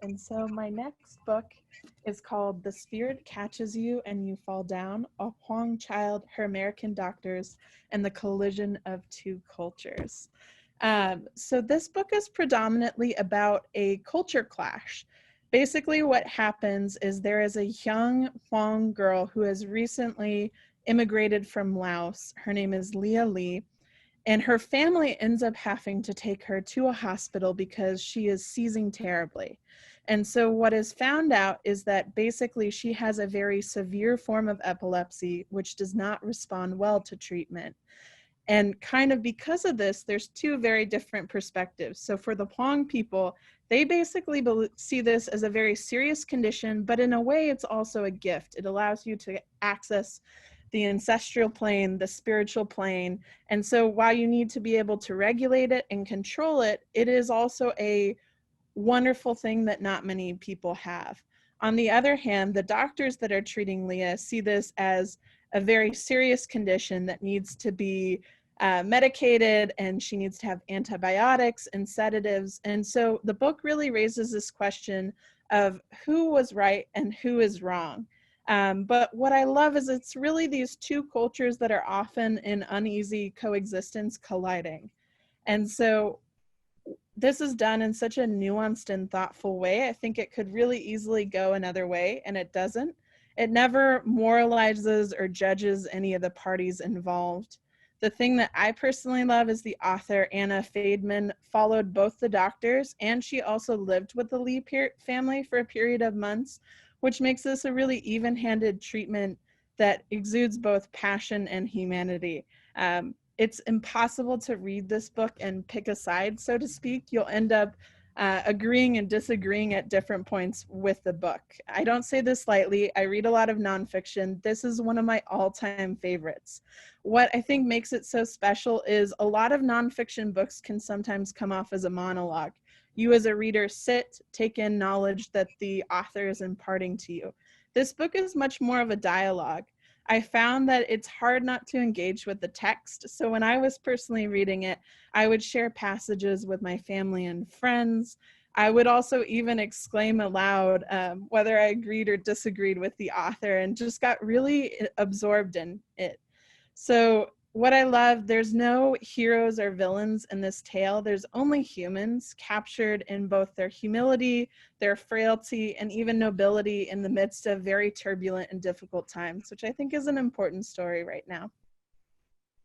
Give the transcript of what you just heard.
And so my next book is called The Spirit Catches You and You Fall Down, A Huang Child, Her American Doctors, and the Collision of Two Cultures. So this book is predominantly about a culture clash. Basically what happens is there is a young Huang girl who has recently immigrated from Laos. Her name is Leah Lee. And her family ends up having to take her to a hospital because she is seizing terribly. And so what is found out is that basically she has a very severe form of epilepsy, which does not respond well to treatment. And kind of because of this, there's two very different perspectives. So for the Hmong people, they basically see this as a very serious condition, but in a way it's also a gift. It allows you to access the ancestral plane, the spiritual plane. And so while you need to be able to regulate it and control it, it is also a wonderful thing that not many people have. On the other hand, the doctors that are treating Leah see this as a very serious condition that needs to be medicated, and she needs to have antibiotics and sedatives. And so the book really raises this question of who was right and who is wrong. But what I love is it's really these two cultures that are often in uneasy coexistence colliding. And so this is done in such a nuanced and thoughtful way. I think it could really easily go another way, and it doesn't. It never moralizes or judges any of the parties involved. The thing that I personally love is the author, Anne Fadiman, followed both the doctors, and she also lived with the Lee family for a period of months, which makes this a really even-handed treatment that exudes both passion and humanity. It's impossible to read this book and pick a side, so to speak. You'll end up agreeing and disagreeing at different points with the book. I don't say this lightly. I read a lot of nonfiction. This is one of my all-time favorites. What I think makes it so special is a lot of nonfiction books can sometimes come off as a monologue. You as a reader sit, take in knowledge that the author is imparting to you. This book is much more of a dialogue. I found that it's hard not to engage with the text. So when I was personally reading it, I would share passages with my family and friends. I would also even exclaim aloud whether I agreed or disagreed with the author, and just got really absorbed in it. So what I love, there's no heroes or villains in this tale. There's only humans captured in both their humility, their frailty, and even nobility in the midst of very turbulent and difficult times, which I think is an important story right now.